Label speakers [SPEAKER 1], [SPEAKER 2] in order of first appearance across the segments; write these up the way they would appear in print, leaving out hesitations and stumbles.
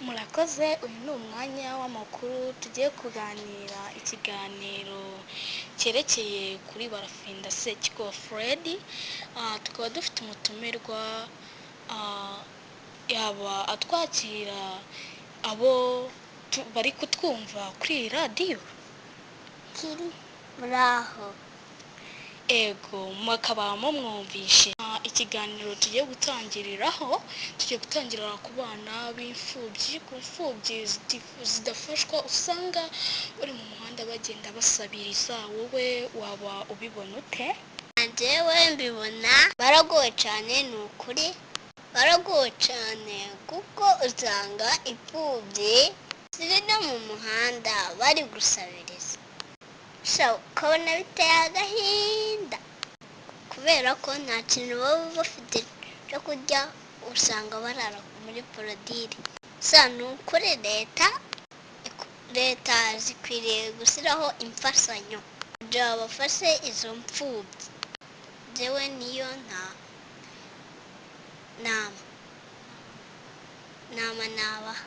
[SPEAKER 1] Murakoze, uyu ni umwanya w'amakuru tugiye kuganira ikiganiro cyerekeye kuri Barafinda Sekikubo Fred. Tukaba dufite umutumirwa, yaba atwakira abo bari kutwumva kuri iyi radiyo.
[SPEAKER 2] Kiri muraho.
[SPEAKER 1] Ego, mukaba mumwumvishe. Ikiganiro tugiye gutangirira ku bana b'imfubyi, ku mfubyi zidafashwa, usanga bari mu muhanda bagenda basabiriza. Wowe waba ubibona ute?
[SPEAKER 2] Njyewe mbibona baragowe cyane, ni ukuri baragowe cyane, kuko usanga imfubyi ziri no mu muhanda bari gusabiriza, ukabona biteye agahinda kubera ko nta kintu baba bafite cyo kurya, usanga barara muri porodire. Ni ukuri leta zikwiriye gushyiraho imfashanyo kugira ngo bafashe izo mfubyi. Njyewe niyo nama nabaha.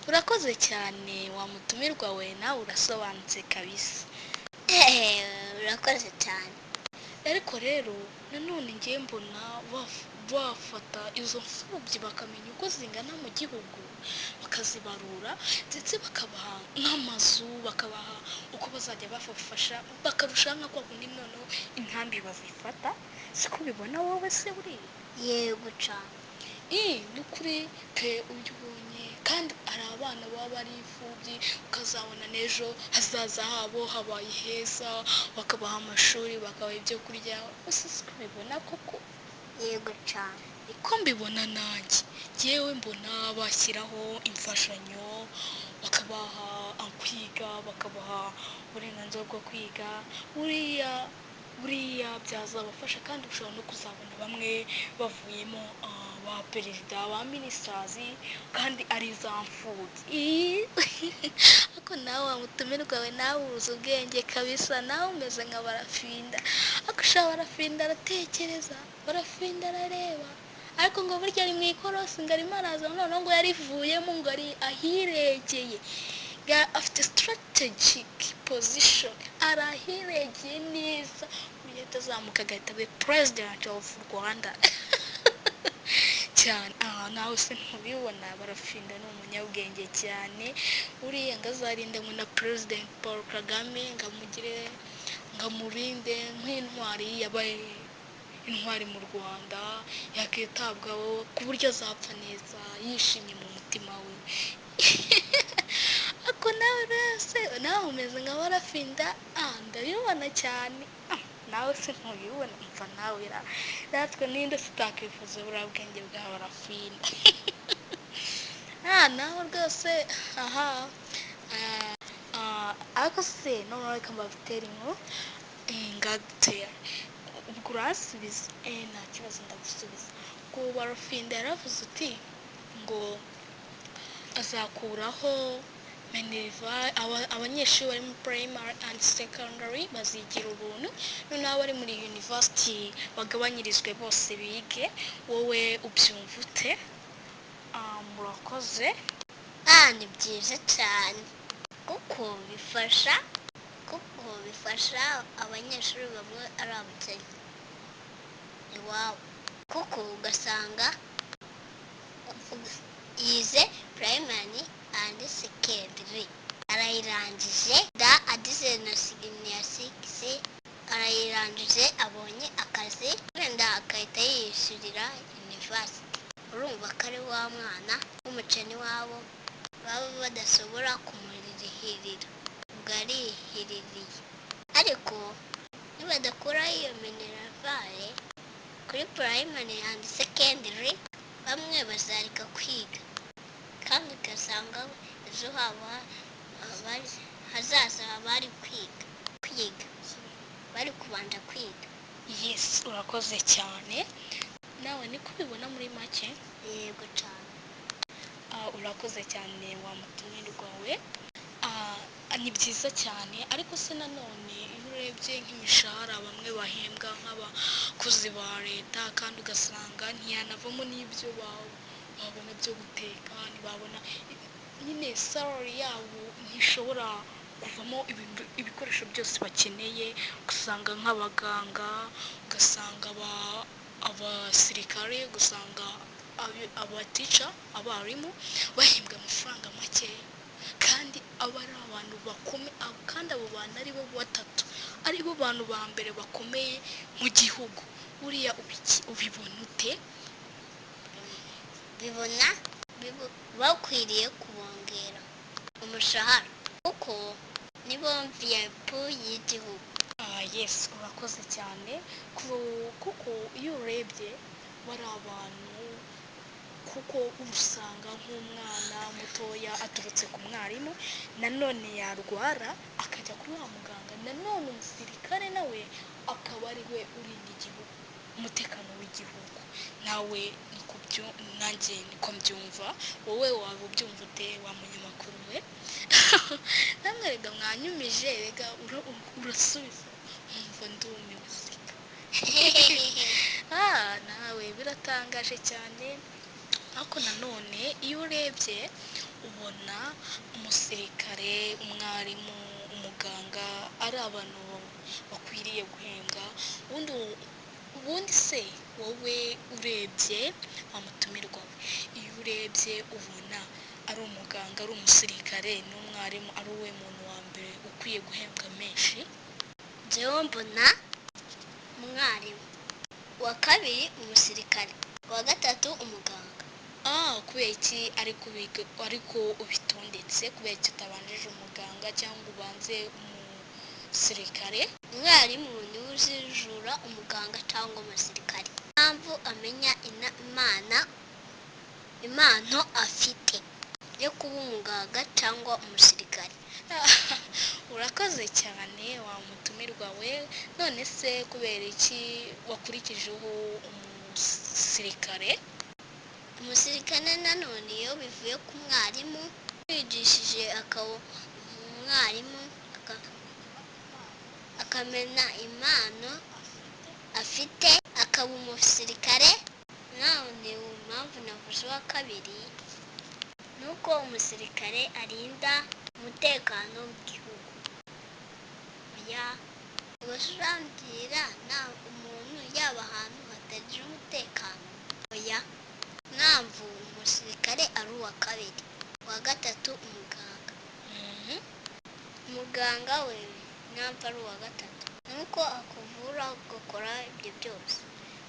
[SPEAKER 1] Urakoze cyane wa mutumirwa we, nawe urasobanutse kabisa.
[SPEAKER 2] Urakoze cyane.
[SPEAKER 1] Ariko rero nanone ngiye mbona bafata izo mfubyi bakamenya uko zingana mu gihugu, bakazibarura ndetse bakabaha nk'amazu, bakabaha uko bazajya bafasha, bakarushaho nka kwa kundi noneho inkambi bazifata. Siko ubibona wowe se buriya?
[SPEAKER 2] Yego cyane.
[SPEAKER 1] Ni ukuri pe, ibyo ubonye kandi hari abana baba ari imfubyi, ukazabona n'ejo hazaza habo habaye heza, bakabaha amashuri, bakabaha ibyo kurya. Ese siko ubibona koko?
[SPEAKER 2] Yego cyane.
[SPEAKER 1] Niko mbibona nanjye. Yewe mbona bashyiraho imfashanyo, bakabaha kwiga, bakabaha uburenganzira bwo kwiga. Buriya byazabafasha, kandi ushobora no kuzabona bamwe bavuyemo ba perezida, ba minisitazi, kandi ari za mfubyi. Ariko nawe wa mutumirwa we, nawe uzi ubwenge kabisa, nawe umeze nka Barafinda. Ariko ushobora Barafinda aratekereza, Barafinda arareba, ariko ngo burya ari mu ikorosi, ngo arimo araza, noneho ngo yarivuyemo, ngo ari ahiregeye, afite strategic position, arahiregeye neza, burya atazamuka agahita abe president of Rwanda. cyane. Nawe se ntubibona? Barafinda ni umunyabwenge cyane, uriya ngo azarinde ngo na President Paul Kagame, ngo amurinde nk'intwari yabaye intwari mu Rwanda, yakitabwaho ku buryo azapfa neza yishimye mu mutima we. Ariko nawe umeze nka Barafinda. Ndabibona cyane. Nawe se ntubibona? Mva nawe natwe ninde tutakwifuza buriya bwenge bwa Barafinda? Nawe rwose. Ariko se noneho reka mbabitere inkuru ngagutera, ubwo urasubiza? Nta kibazo, ndagusubiza. Ngo Barafinda yaravuze uti ngo azakuraho minerval, abanyeshuri bari muri primary and secondary bazigira ubuntu, noneho abari muri university bagabanyirizwe bose bige. Wowe ubyumva ute? Murakoze.
[SPEAKER 2] Ni byiza cyane, kuko bifasha abanyeshuri bamwe ari abakene iwabo, kuko ugasanga yize primary and secondary, arayirangije agize na senior 6, arayirangije, abonye akazi, wenda agahita yiyishyurira university. Urumva ko ari wa mwana w'umukene wabo baba badashobora kumurihirira, ubwo arihiririye. Ariko nibadakuraho iyo minervale kuri primary and secondary, bamwe bazareka kwiga, kandi ugasanga ejo habo hazaza bari kwiga bari kubanza kwiga.
[SPEAKER 1] Yes, urakoze cyane. Nawe niko ubibona muri make?
[SPEAKER 2] Yego cyane.
[SPEAKER 1] Urakoze cyane wa mutumirwa we. Ni byiza cyane, ariko se nanone iyo urebye nk'imishahara bamwe bahembwa nk'abakozi ba leta, kandi ugasanga ntiyanavamo n'ibyo babona byo guteka, ntibabona nyine salary yabo ntishobora kuvamo ibikoresho byose bakeneye. Ugasanga nk'abaganga, ugasanga abasirikare, ugasanga abatica, abarimu bahembwa amafaranga makeya, kandi aba ari abantu bakomeye, kandi abo bantu ari bo batatu, ari bo bantu ba mbere bakomeye mu gihugu. Buriya ubibona ute?
[SPEAKER 2] bibona bakwiriye kubongera umushahara kuko nibo VIP y'igihugu.
[SPEAKER 1] Yes, urakoze cyane. Kuko iyo urebye bari abantu, kuko usanga nk'umwana mutoya aturutse ku mwarimu, nanone yarwara akajya kuri wa muganga, nanone umusirikare nawe akaba ari we urinda igihugu, umutekano w'igihugu. Nawe nanjye niko mbyumva. Wowe waba ubyumva ute wa munyamakuru we? namwe rega mwanyumije, rega urasubiza nkumva ndumiwe sika. Nawe biratangaje cyane. Ariko nanone iyo urebye ubona umusirikare, umwarimu, umuganga ari abantu bakwiriye guhembwa. Ubundi se wowe urebye wamutumirwa we, iyo urebye ubona ari umuganga, ari umusirikare n'umwarimu ari we muntu wa mbere ukwiye guhembwa menshi?
[SPEAKER 2] Njyewe mbona umwarimu, uwa kabiri umusirikare, uwa gatatu umuganga.
[SPEAKER 1] Kubera iki ariko ubitondetse? Kubera iki utabanjije umuganga cyangwa ubanze umusirikare?
[SPEAKER 2] Umwarimu niwe uzijura umuganga cyangwa umusirikare, impamvu amenya impano afite yo kuba umuganga cyangwa umusirikare.
[SPEAKER 1] Urakoze cyane wa mutumirwa we. None se kubera iki wakurikijeho umusirikare?
[SPEAKER 2] Umusirikare nanone iyo bivuye ku mwarimu wigishije, akaba umwarimu akamenya impano afite, akaba umusirikare. None impamvu navuze uwa kabiri ni uko umusirikare arinda umutekano w'igihugu. Ubashambwira nta umuntu yaba ahantu hatagira umutekano? Oya, mpamvu umusirikare ari uwa kabiri, uwa gatatu umuganga. Umuganga we mpamvu ari uwa gatatu ni uko akuvura ugakora ibyo byose.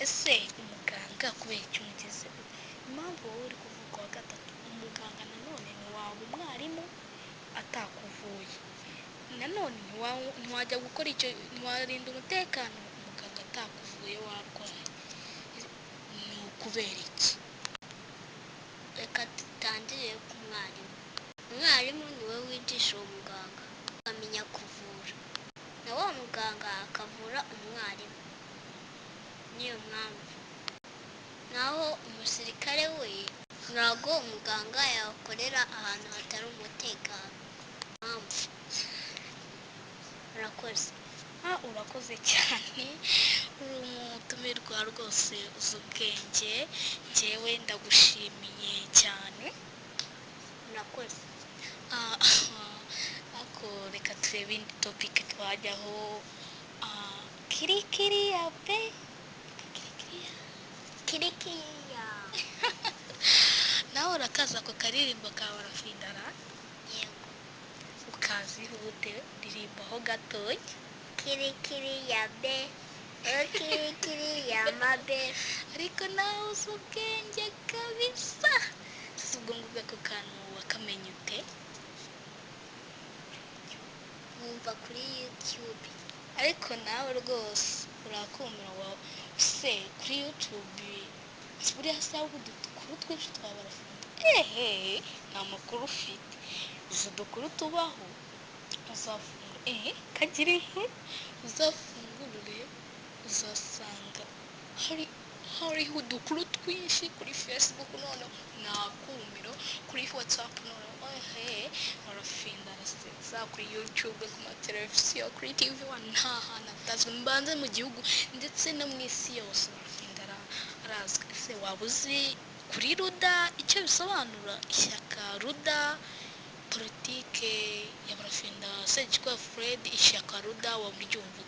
[SPEAKER 1] Ese umuganga kubera icyo umugezeho? Impamvu wowe uri kuvuga uwa gatatu, umuganga nanone ntiwaba umwarimu atakuvuye, nanone ntiwajya gukora icyo, ntiwarinda umutekano umuganga atakuvuye warwaye. Ni ukubera iki?
[SPEAKER 2] Reka dutangire ku mwarimu. Umwarimu niwe wigisha uwo muganga akamenya kuvura, na wa muganga akavura umwarimu. Niyo mpamvu. Naho umusirikare we ntabwo umuganga yakorera ahantu hatari umutekano. Mpamvu. Urakoze.
[SPEAKER 1] Urakoze cyane, uri umutumirwa rwose uzi ubwenge. Njyewe ndagushimiye cyane.
[SPEAKER 2] Urakoze.
[SPEAKER 1] Ariko reka turebe indi topike twajyaho. Kirikiriya pe,
[SPEAKER 2] Kirikiriya.
[SPEAKER 1] nawe urakaza ako karirimbo ka Barafindara?
[SPEAKER 2] Yego.
[SPEAKER 1] Ukaziho ute? Ndirimbaho gatoya.
[SPEAKER 2] Kirikiriya be, kirikiriya mabe.
[SPEAKER 1] Ariko nawe uzi ubwenge kabisa. Si ubwo ngubwo ako kantu wakamenye ute?
[SPEAKER 2] Wumva kuri YouTube.
[SPEAKER 1] Ariko nawe rwose urakumira wawe se kuri YouTube. Buriya se ahubwo udukuru twinshi twa Barafindara, nta makuru ufite. Uzi udukuru tubaho? Uzafungura kagira inkuru, uzafungurure uzasanga hariho udukuru twinshi kuri Facebook, noneho nakumiro kuri WhatsApp, noneho Barafindara seza kuri YouTube, ku mateleviziyo, kuri TV1, nta hantu atazwi. Mbanze mu gihugu ndetse no mu isi yose Barafindara arazwi. Ese waba uzi kuri ruda icyo bisobanura ishyaka ruda politike ya barafinda segitwa fred ishyaka ruda waburyumva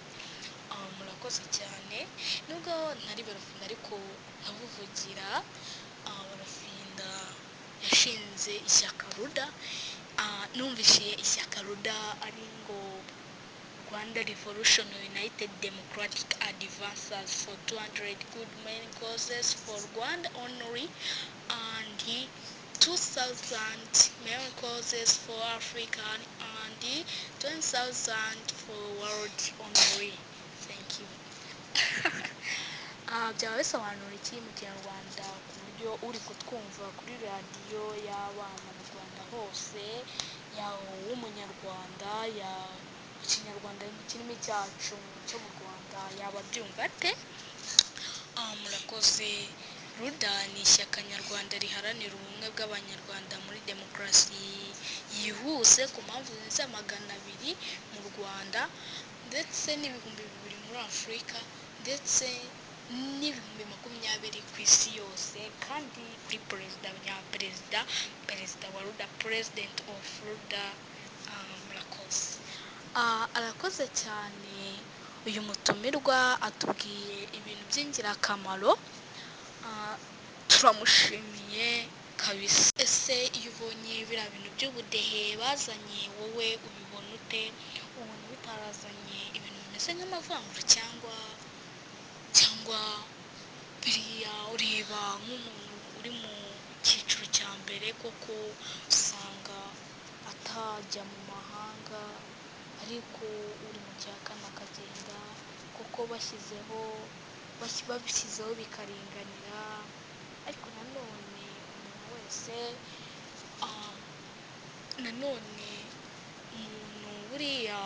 [SPEAKER 1] murakoze cyane nubwo ntari barafinda ariko nkabuvugira barafinda yashinze ishyaka ruda numvise ishyaka ruda ari ngo Rwanda Revolution United Democratic Advancers for 200 good main causes for Rwanda only and 2,000 main causes for Africa and 10,000 for world only. Thank you. byaba bisobanura iki mu kinyarwanda ku buryo uri kutwumva kuri radiyo y'abana mu Rwanda hose w'umunyarwanda ikinyarwanda mu kirimi cyacu cyo mu Rwanda yaba abyumva ate? Murakoze. ruda ni ishyaka nyarwanda riharanira ubumwe bw'abanyarwanda muri demokarasi yihuse ku mpamvu zirenze 200 mu Rwanda ndetse n'ibihumbi 2 muri Afurika ndetse n'ibihumbi 20 ku isi yose kandi kuri perezida wa ruda president of ruda. Murakoze. Arakoze cyane uyu mutumirwa atubwiye ibintu by'ingirakamaro turamushimiye kabisa. Ese iyo ubonye biriya bintu by'ubudehe bazanye wowe ubibona ute? Ubona bitarazanye ibintu bimeze nk'amavangura cyangwa biriya ureba nk'umuntu uri mu cyiciro cya mbere koko usanga atajya mu mahanga ariko uri mu cya kane akagenda kuko babishyizeho bikaringanira ariko nanone umuntu wese umuntu buriya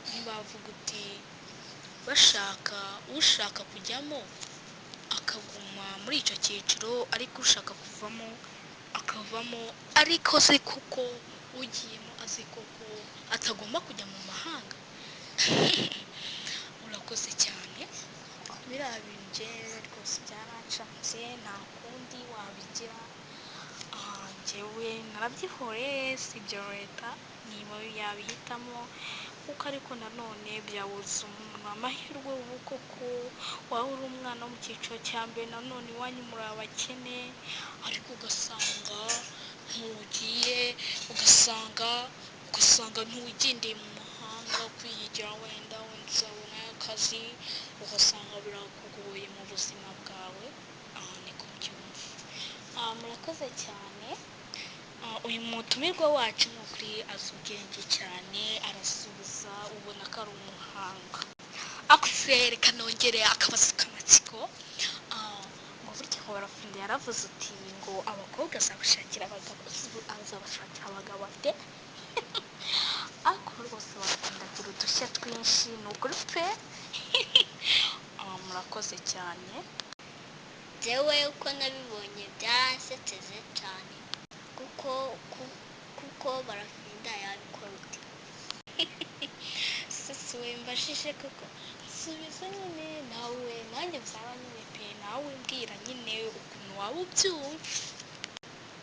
[SPEAKER 1] ntibavuga uti ushaka kujyamo akaguma muri icyo cyiciro ariko ushaka kuvamo akavamo ariko se kuko ugiyemo azi koko atagomba kujya mu mahanga. Urakoze cyane. Biriya bintu njyewe rwose byarancantse nta kundi wabigira. Njyewe narabyihoreye si ibyo leta niba yabihitamo kuko ariko nanone byabuza umuntu amahirwe ubu koko waba uri umwana wo mu cyiciro cya mbere nanone iwanyu muri abakene ariko ugasanga ntugiye ugasanga ntugendeye mu mahanga kwigira wenda uzabonayo akazi ugasanga birakugoye mu buzima bwawe. Niko mbyumva. Murakoze cyane. Uyu mutumirwa wacu ni ukuri azi ubwenge cyane arasubiza ubona ko ari umuhanga. Reka nongere akabazo k'amatsiko ngo burya ngo barafinda yaravuze uti ngo abakobwa azabashakira abagabo ate? Ariko rwose barakunda agira udushya twinshi ni ukuri pe. Murakoze cyane.
[SPEAKER 2] Njyewe uko nabibonye byaransekeje cyane kuko barafinda yabikora ute?
[SPEAKER 1] Sisi wembajije koko subiza nyine nawe nanjye byaba nyine pe nawe mbwira nyine ukuntu waba ubyumva.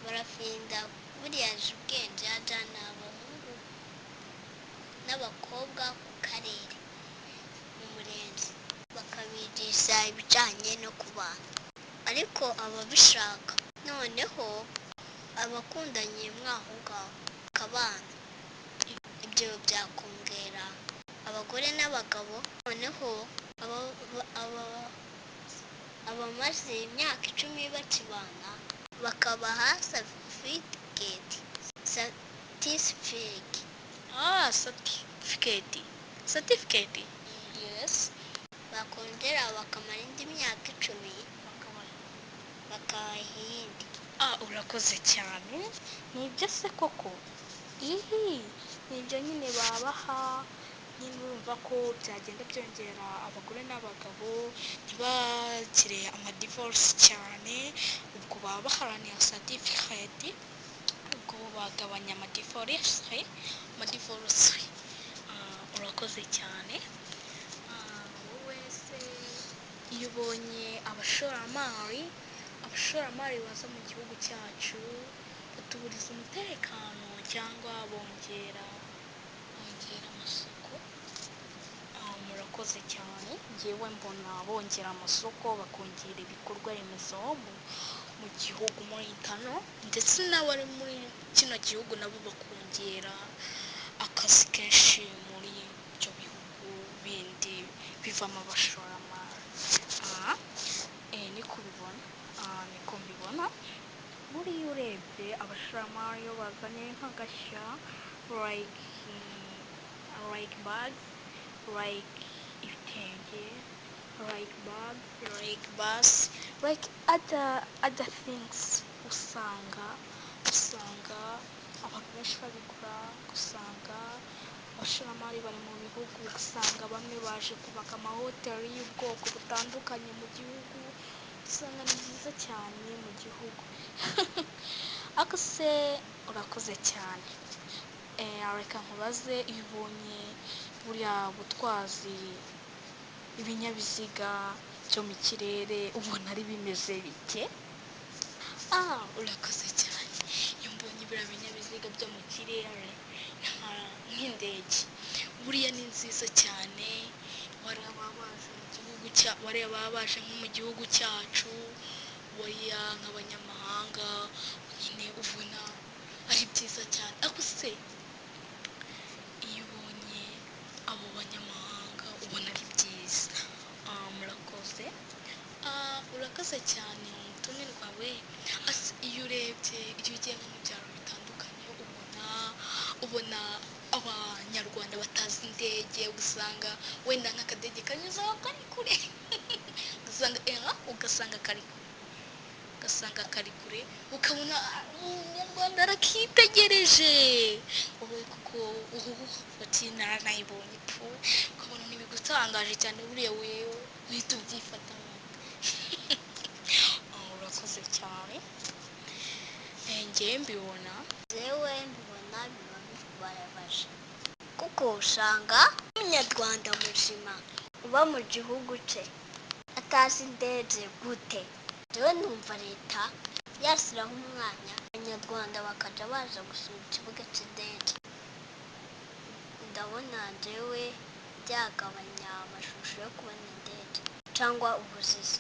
[SPEAKER 2] Barafinda buriya azi ubwenge yajyana abahungu n'abakobwa ku karere mu murenge bakabigisha ibijyanye no kubana ariko ababishaka noneho abakundanye mwaho ngaho bakabana ibyo byakongera abagore n'abagabo noneho abamaze imyaka 10 bakibana bakabaha
[SPEAKER 1] certificate. Yes.
[SPEAKER 2] bakongera bakamara indi myaka 10 bakabaha iyindi.
[SPEAKER 1] Urakoze cyane. Nibyo se koko? Nibyo nyine babaha nyine urumva ko byagenda byongera abagore n'abagabo ntibagire amadivorce cyane ubwo baba baharanira certificate ubwo bagabanya amadivorce. Urakoze cyane. Wowe se iyo ubonye abashoramari abashoramari baza mu gihugu cyacu batuburiza umutekano cyangwa bongera amasoko. Murakoze cyane, ngewe mbona bongera amasoko bakongera ibikorwa remezo mu gihugu muri itano, ndetse n'abari muri kino gihugu nabo bakongera akazi kenshi muri ibyo bihugu bindi bivamo abashoramari. niko mbibona. Buriya urebye abashoramari iyo bazanye nk'agashya like bags, like ibitenge, like bags, like bus, like other things, usanga abantu benshi babigura, usanga abashoramari bari mu bihugu, usanga bamwe baje kubaka amahoteli y'ubwoko butandukanye mu gihugu, usanga ni byiza cyane mu gihugu. ariko se urakoze cyane. Reka nkubaze, iyo ubonye buriya butwazi ibinyabiziga byo mu kirere ubona ari bimeze bike? Urakoze cyane. Iyo mbonye biriya binyabiziga byo mu kirere nk'indege, buriya ni nziza cyane. Bariya baba baje nko mu gihugu cyacu, buriya nk'abanyamahanga nyine ubona ari byiza cyane. ariko se iyo ubonye abo banyamahanga ubona ari byiza. Murakoze. Urakoze cyane umutumirwa we. Iyo ugiye nko mu byaro bitandukanye ubona abanyarwanda batazi indege, ugasanga wenda nk'akadege kanyuzeho kari kure ugasanga kari kure, ukabona umunyarwanda arakitegereje, kuko bati naranayibonye, ukabona ntibigutangaje cyane, buriya wewe uhita ubyifatamo. Urakoze cyane. Ngewe mbibona
[SPEAKER 2] biba bibabaje, kuko usanga umunyarwanda muzima uba mu gihugu cye atazi indege gute. Rero numva leta yashyiraho umwanya abanyarwanda bakajya baza gusura ikibuga cy'indege. Ndabona njyewe byagabanya amashusho yo kubona indege cyangwa ubuzizi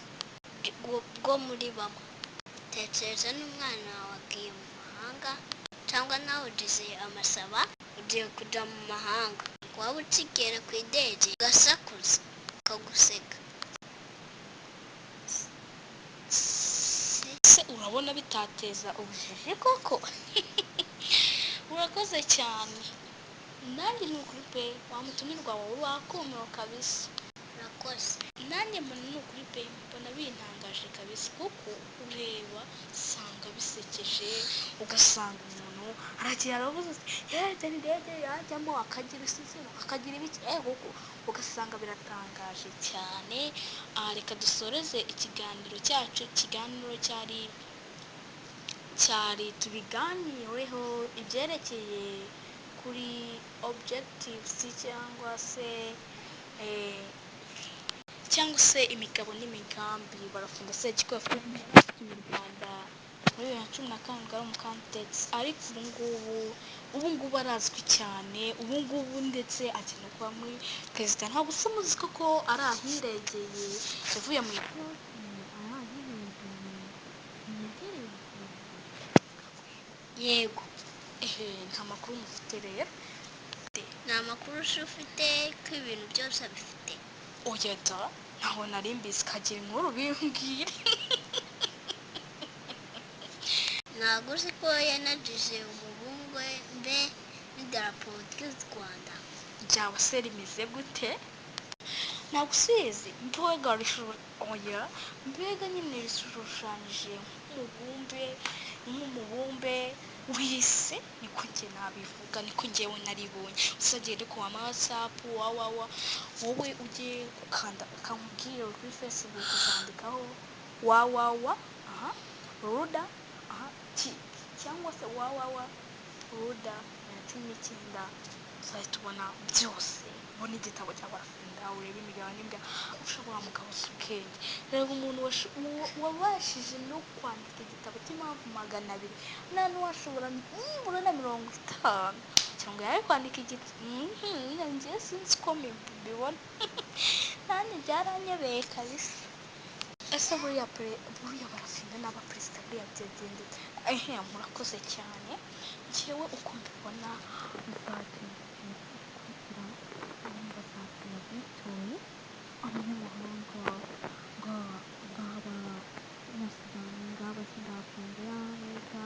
[SPEAKER 2] bwo muri bamwe. Tekereza n'umwana wawe agiye mu mahanga, cyangwa nawe ugize amasaba ugiye kujya mu mahanga, waba ukigera ku indege ugasakuza ukaguseka.
[SPEAKER 1] se urabona bitateza ubujiji koko? Urakoze cyane. Nanjye ni ukuri pe, wamutumirwa wawe wakumiwe kabisa.
[SPEAKER 2] Urakoze.
[SPEAKER 1] Nanjye mbona ni ukuri pe, mbona bintangaje kabisa, kuko ureba usanga bisekeje, ugasanga umuntu aragiye aravuze ati indege yajyamo akagira isizina akagira ibiki, ugasanga biratangaje cyane. Reka dusoreze ikiganiro cyacu. Ikiganiro cyari tubiganireho ibyerekeye kuri objectives cyangwa se imigabo n'imigambi barafinda Sekikubo mu Rwanda muri 2015 ari umukandidatsi, ariko ubungubu arazwi cyane, ubungubu ndetse agenda kuba muri perezida. Ntabwo se muzi ko ari ahirengeye, yavuye mu
[SPEAKER 2] yego.
[SPEAKER 1] Nta makuru mufite rero?
[SPEAKER 2] Nta makuru ufite ko ibintu byose abifite?
[SPEAKER 1] Oya da, ntaho nari mbizi, kagira inkuru bimbwire.
[SPEAKER 2] Ntabwo uzi ko yanagize umubumbe n'idarapo ry'u Rwanda?
[SPEAKER 1] Ryaba se rimeze gute? Ntabwo usizi? Mbega nyine rishushanyije nk'umubumbe w'isi, niko njye nabivuga, niko njyewe naribonye. Usagire ku WhatsApp wowe ugiye gukanda akamubwira kuri Facebook uzandikaho ruda cyangwa se ruda 19, uzahita ubona byose, ubona igitabo cya barafinda. rwanda urebe imigabo n'imigabo ushobora mugabo si ubwenge reba umuntu wabashije no kwandika igitabo cy'impamvu 200 nta n'uwashobora nibura na 50 cyangwa yawe kwandika njye sinzi ko mbibona nanjye byaranyobeye kabisa ese buriya barafinda n'abaperezida buriya byagende murakoze cyane njyewe uko mbibona bizagenda kugira bazakina bitoye abanyamahanga ng'abanyasudani ng'abasudafurika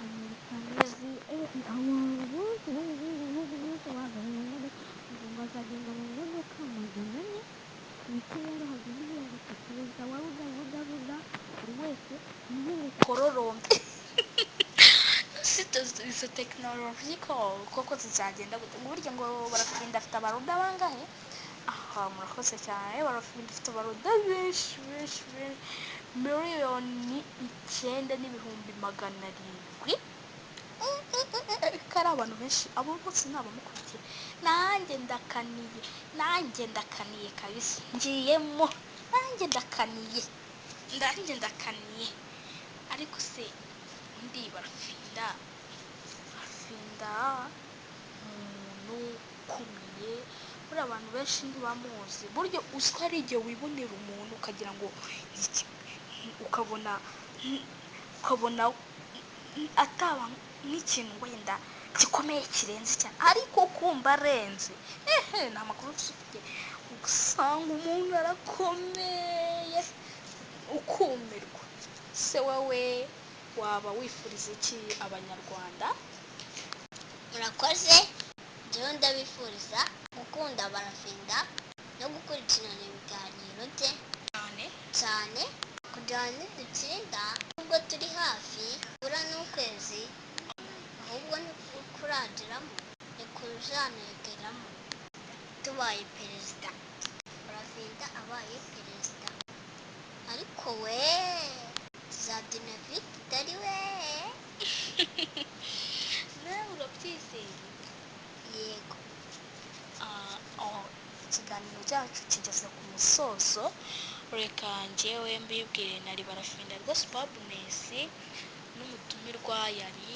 [SPEAKER 1] amerikanezi abantu bose bo mu bindi bihugu byose bahagaze mu modoka ngo bazagenda mu modoka 400 ibikirere hagenda uvuga ngo perezida wa ruda buri wese niwe kororombe izo tekinoloji koko zizagenda gute burya ngo barafinda afite abaruda bangahe aha murakoze cyane barafinda afite abaruda benshi miliyoni 9,700,000 kari abantu benshi abo bose ni abamukurikiye nanjye ndakaniye kabisa ngiyemo nanjye ndakaniye ariko se undi barafinda umuntu ukomeye buriya abantu benshi ntibamuzi buryo uziko hari igihe wibonera umuntu ukagira ngo ukabona ataba nk'ikintu wenda gikomeye kirenze cyane ariko kumva arenze nta makuru ufite ugasanga umuntu arakomeye ukumirwa se wowe waba wifuriza iki abanyarwanda
[SPEAKER 2] murakoze njyewe ndabifuriza gukunda barafinda no gukurikirana ibiganiro bye cyane kugira ngo nidutsinda nubwo turi hafi bura n'ukwezi ahubwo ntikuragiramo ntikuzanegeramo tubaye perezida barafinda abaye perezida ariko we za dinavite itari we
[SPEAKER 1] nawe urabyizeye
[SPEAKER 2] yego
[SPEAKER 1] ikiganiro cyacu kigeze ku musozo reka njyewe mbibwire nari barafinda rwose babunesi n'umutumirwa yari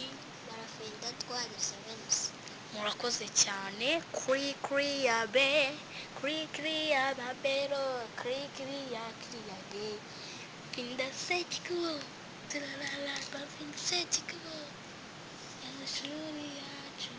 [SPEAKER 2] barafinda twari sevensi
[SPEAKER 1] murakoze cyane kuri ya bero kiriya be finda setikubo turarara bafinda setikubo amashuri yacu